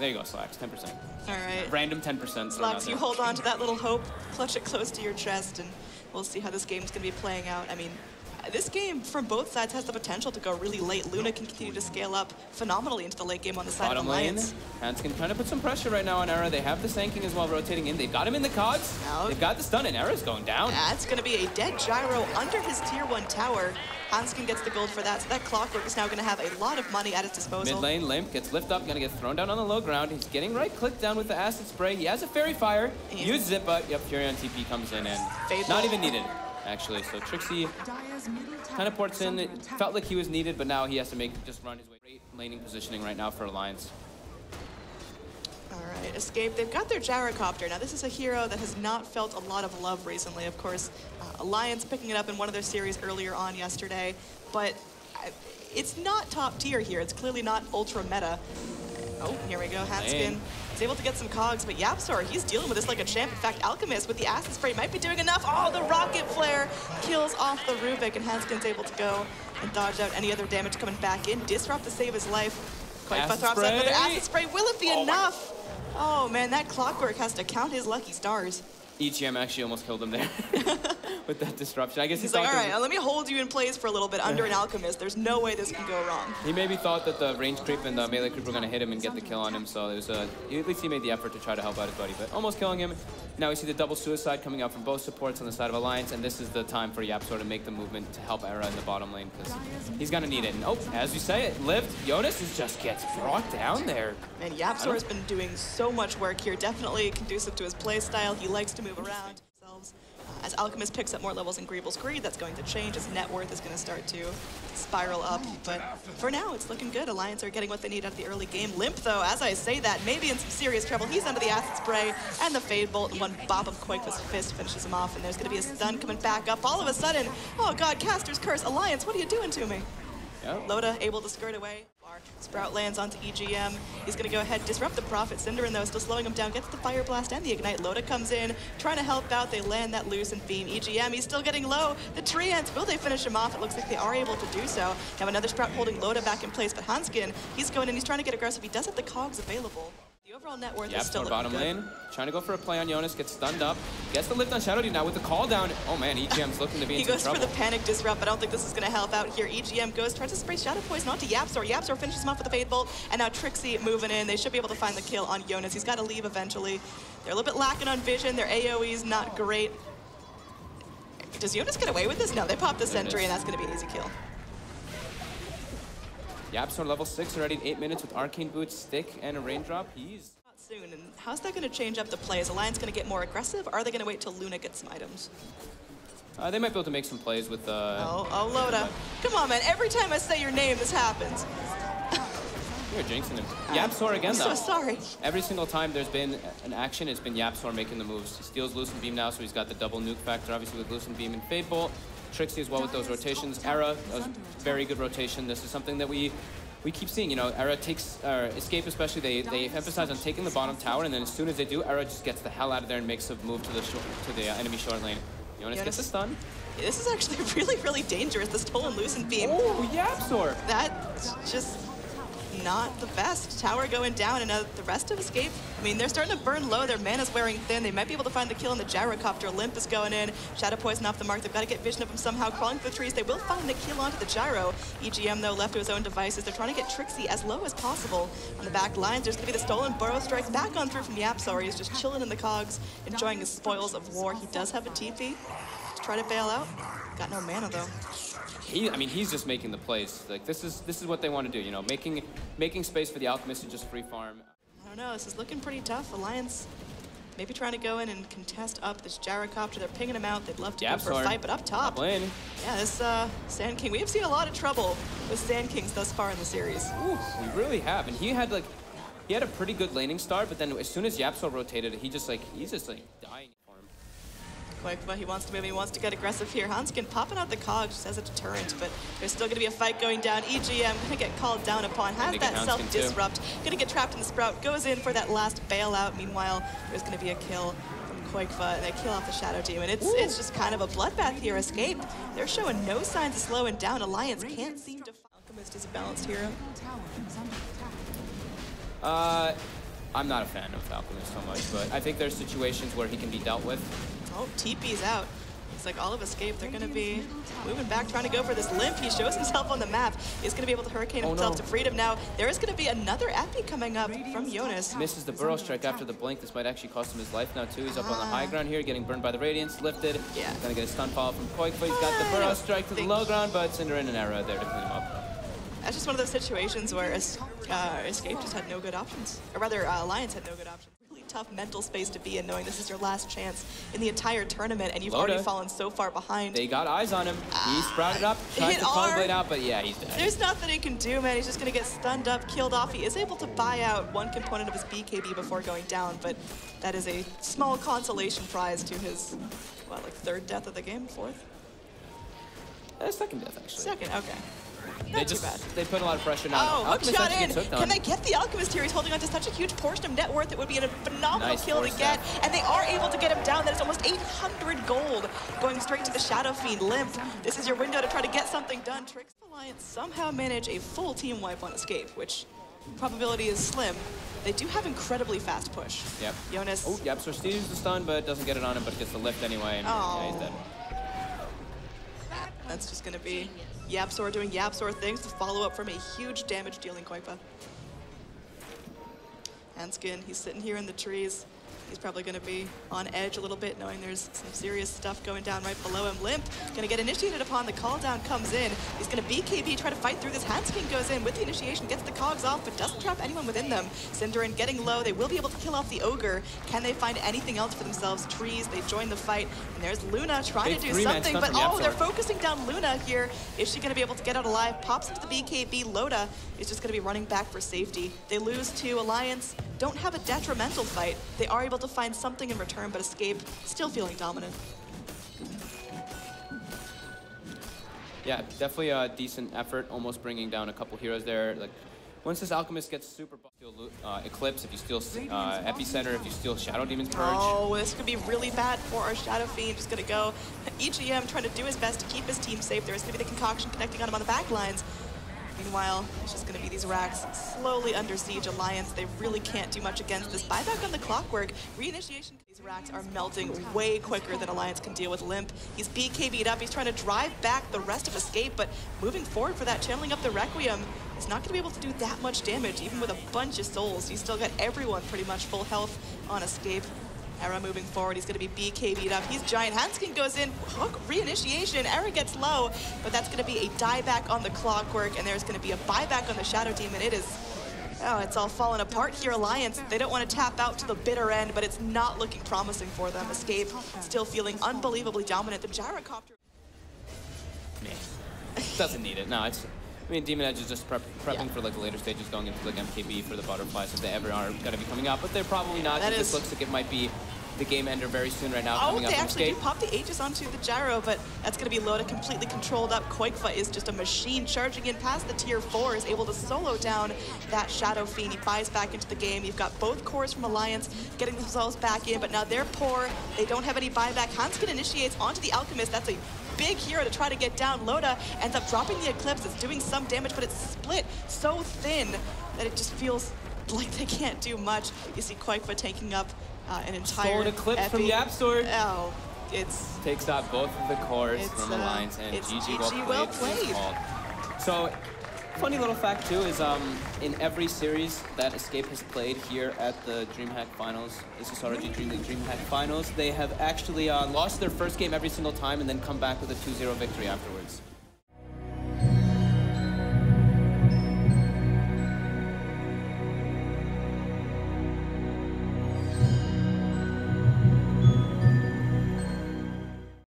There you go, Slacks, 10%. All right. Random 10%. Slacks, you hold on to that little hope, clutch it close to your chest, and we'll see how this game's going to be playing out. I mean, this game from both sides has the potential to go really late. Luna can continue to scale up phenomenally into the late game on the side of Alliance. Hanskin trying to put some pressure right now on Era. They have the Sanking as well rotating in. They've got him in the cogs. They've got the stun, and Era's going down. That's going to be a dead gyro under his tier 1 tower. Hanskin gets the gold for that, so that Clockwork is now going to have a lot of money at its disposal. Mid lane, Limp gets lift up, going to get thrown down on the low ground. He's getting right-clicked down with the acid spray. He has a Fairy Fire. Uses it, but yep, Fury on TP comes in, and not even needed, actually. So Trixi kind of ports in. It felt like he was needed, but now he has to just run his way. Great laning positioning right now for Alliance. All right, Escape. They've got their gyrocopter. Now, this is a hero that has not felt a lot of love recently. Of course, Alliance picking it up in one of their series earlier on yesterday, but it's not top tier here. It's clearly not ultra meta. Oh, here we go. Hanskin is able to get some cogs, but YapzOr, he's dealing with this like a champ. In fact, Alchemist with the acid spray might be doing enough. Oh, the rocket flare kills off the Rubik, and Hanskin's able to go and dodge out any other damage coming back in. Disrupt to save his life. qojqva drops out with the acid spray. Will it be enough? Oh man, that Clockwork has to count his lucky stars. EGM actually almost killed him there with that disruption. I guess he's like, all right, let me hold you in place for a little bit under an Alchemist. There's no way this can go wrong. He maybe thought that the range creep and the melee creep were going to hit him and get the kill on him, so it was at least he made the effort to try to help out his buddy, but almost killing him. Now we see the double suicide coming out from both supports on the side of Alliance, and this is the time for YapzOr to make the movement to help Era in the bottom lane, because he's going to need it. And oh, as you say it, lived. Jonas just gets brought down there. And YapzOr has been doing so much work here, definitely conducive to his play style. He likes to move around. As Alchemist picks up more levels in Greeble's Greed, that's going to change. His net worth is going to start to spiral up. But for now, it's looking good. Alliance are getting what they need out of the early game. Limp, though, as I say that, maybe in some serious trouble. He's under the acid spray and the Fade Bolt, and one bop of qojqva's fist finishes him off. And there's going to be a stun coming back up. All of a sudden, oh god, Caster's Curse. Alliance, what are you doing to me? Yep. Loda able to skirt away. Sprout lands onto EGM. He's going to go ahead, disrupt the Prophet. Cinderin, though, still slowing him down. Gets the Fire Blast and the Ignite. Loda comes in, trying to help out. They land that Lucent Beam. EGM, he's still getting low. The Treants, will they finish him off? It looks like they are able to do so. Have another Sprout holding Loda back in place, but Hanskin, he's going in. He's trying to get aggressive. He does have the cogs available. The overall net worth is still bottom lane, trying to go for a play on Jonas, gets stunned up, gets the lift on Shadow Deep now with the call down. Oh man, EGM's looking to be in some trouble. He goes for the panic disrupt, but I don't think this is going to help out here. EGM goes, tries to spray Shadow Poison onto YapzOr. YapzOr finishes him off with a Fade Bolt, and now Trixi moving in. They should be able to find the kill on Jonas. He's got to leave eventually. They're a little bit lacking on vision. Their AoE's not great. Does Jonas get away with this? No, they pop the sentry, and that's going to be an easy kill. YapzOr level 6 already in 8 minutes with Arcane Boots, Stick, and a Raindrop. He's soon, and how's that going to change up the play? Is Alliance going to get more aggressive, or are they going to wait till Luna gets some items? They might be able to make some plays with oh, Loda. Come on, man. Every time I say your name, this happens. You're jinxing him. YapzOr again, though. I'm so sorry. Every single time there's been an action, it's been YapzOr making the moves. He steals Lucent Beam now, so he's got the double nuke factor, obviously, with Lucent Beam and Fade Bolt. Trixi as well with those rotations. Era, that was very good rotation. This is something that we keep seeing, you know, Era takes, Escape especially, they emphasize on taking the bottom tower, and then as soon as they do, Era just gets the hell out of there and makes a move to the enemy short lane. Jonas gets a stun. This is actually really, really dangerous, this stolen Lucent Beam. Oh, YapzOr! That's just not the best. Tower going down, and the rest of Escape, I mean, they're starting to burn low. Their mana's wearing thin. They might be able to find the kill on the gyrocopter. Limp is going in. Shadow Poison off the mark. They've got to get vision of him somehow. Crawling through the trees. They will find the kill onto the gyro. EGM, though, left to his own devices. They're trying to get Trixi as low as possible. On the back lines, there's going to be the stolen Burrow Strike back on through from YapzOr. He's just chilling in the cogs, enjoying his spoils of war. He does have a TP to try to bail out. Got no mana, though. I mean, he's just making the plays. Like, this is what they want to do, you know, making space for the Alchemist to just free farm. I don't know, this is looking pretty tough. Alliance maybe trying to go in and contest up this gyrocopter. They're pinging him out. They'd love to go for a fight, but up top. Yeah, this Sand King. We have seen a lot of trouble with Sand Kings thus far in the series. Ooh, we really have. And he had a pretty good laning start, but then as soon as YapzOr rotated, he's just dying. qojqva, he wants to move, he wants to get aggressive here. Hanskin popping out the cogs just as a deterrent, but there's still going to be a fight going down. EGM going to get called down upon, has that self-disrupt, going to get trapped in the Sprout, goes in for that last bailout. Meanwhile, there's going to be a kill from qojqva, and they kill off the Shadow Demon. It's just kind of a bloodbath here. Escape, they're showing no signs of slowing down. Alliance can't seem to... Alchemist is a balanced hero. I'm not a fan of Alchemist so much, but I think there's situations where he can be dealt with. Oh, TP's out. It's like all of Escape, they're going to be moving back, trying to go for this limp. He shows himself on the map. He's going to be able to hurricane himself to freedom now. There is going to be another epi coming up from Jonas. Misses the burrow strike after the blink. This might actually cost him his life now, too. He's up on the high ground here, getting burned by the Radiance, lifted. Yeah. Going to get a stun follow from qojqva. He's got the burrow strike to the low ground, but Cinder and an Era there to clean him up. That's just one of those situations where Escape just had no good options. Or rather, Alliance had no good options. Really tough mental space to be in, knowing this is your last chance in the entire tournament, and you've already fallen so far behind. They got eyes on him. He sprouted up, tried to Power Blade out, but yeah, he's dead. There's nothing he can do, man. He's just going to get stunned up, killed off. He is able to buy out one component of his BKB before going down, but that is a small consolation prize to his, what, like third death of the game? Fourth? Second death, actually. Second, okay. Not too bad. They put a lot of pressure now. Oh, Alchemist shot in. Can they get the Alchemist here? He's holding on to such a huge portion of net worth. It would be a phenomenal kill to get. And they are able to get him down. That is almost 800 gold going straight to the Shadow Fiend limp. This is your window to try to get something done. Trixi Alliance somehow manage a full team wipe on Escape, which probability is slim. They do have incredibly fast push. Yep. Jonas. Oh, yep, so steals the stun, but doesn't get it on him, but gets the lift anyway. And yeah, he's dead. That's just going to be YapzOr doing YapzOr things to follow up from a huge damage dealing qojqva. Hanskin, he's sitting here in the trees. He's probably going to be on edge a little bit, knowing there's some serious stuff going down right below him. Limp, going to get initiated upon. The call down comes in. He's going to BKB, try to fight through this. Hanskin goes in with the initiation, gets the cogs off, but doesn't trap anyone within them. Cinderin getting low. They will be able to kill off the Ogre. Can they find anything else for themselves? Trees, they join the fight. And there's Luna trying to do something, but oh, they're focusing down Luna here. Is she going to be able to get out alive? Pops into the BKB. Loda is just going to be running back for safety. They lose to Alliance. Don't have a detrimental fight. They are able to find something in return, but Escape still feeling dominant. Yeah, definitely a decent effort, almost bringing down a couple heroes there. Like, once this Alchemist gets super Eclipse, if you steal Epicenter, if you steal Shadow Demon's Purge. Oh, this could be really bad for our Shadow Fiend. Just gonna go EGM trying to do his best to keep his team safe. There's gonna be the concoction connecting on him on the back lines. Meanwhile, it's just going to be these racks slowly under siege. Alliance, they really can't do much against this. Buyback on the clockwork. Reinitiation. These racks are melting way quicker than Alliance can deal with Limp. He's BKB'd up. He's trying to drive back the rest of Escape, but moving forward for that, channeling up the Requiem, he's not going to be able to do that much damage, even with a bunch of souls. He's still got everyone pretty much full health on Escape. Era moving forward, he's going to be BKB'd up. He's giant. Hanskin goes in, hook, reinitiation. Era gets low, but that's going to be a dieback on the clockwork, and there's going to be a buyback on the Shadow Demon. It is, oh, it's all falling apart here, Alliance. They don't want to tap out to the bitter end, but it's not looking promising for them. Escape still feeling unbelievably dominant. The gyrocopter. Doesn't need it. No, it's. I mean, Demon Edge is just prepping for like the later stages, going into like MKB for the butterflies if they ever are going to be coming out, but they're probably not. This looks like it might be the game ender very soon right now. Oh, they actually do pop the Aegis onto the gyro, but that's going to be Loda completely controlled up. qojqva is just a machine charging in past the tier 4, is able to solo down that Shadow Fiend. He buys back into the game. You've got both cores from Alliance getting themselves back in, but now they're poor. They don't have any buyback. Hanskin initiates onto the Alchemist. That's a big hero to try to get down. Loda ends up dropping the Eclipse. It's doing some damage, but it's split so thin that it just feels like they can't do much. You see qojqva taking up an entire Eclipse from YapzOr. Oh, it's takes out both of the cores from Alliance, and GG well played. So, funny little fact too is in every series that Escape has played here at the DreamHack Finals, ASUS ROG DreamLeague DreamHack Finals, they have actually lost their first game every single time and then come back with a 2-0 victory afterwards.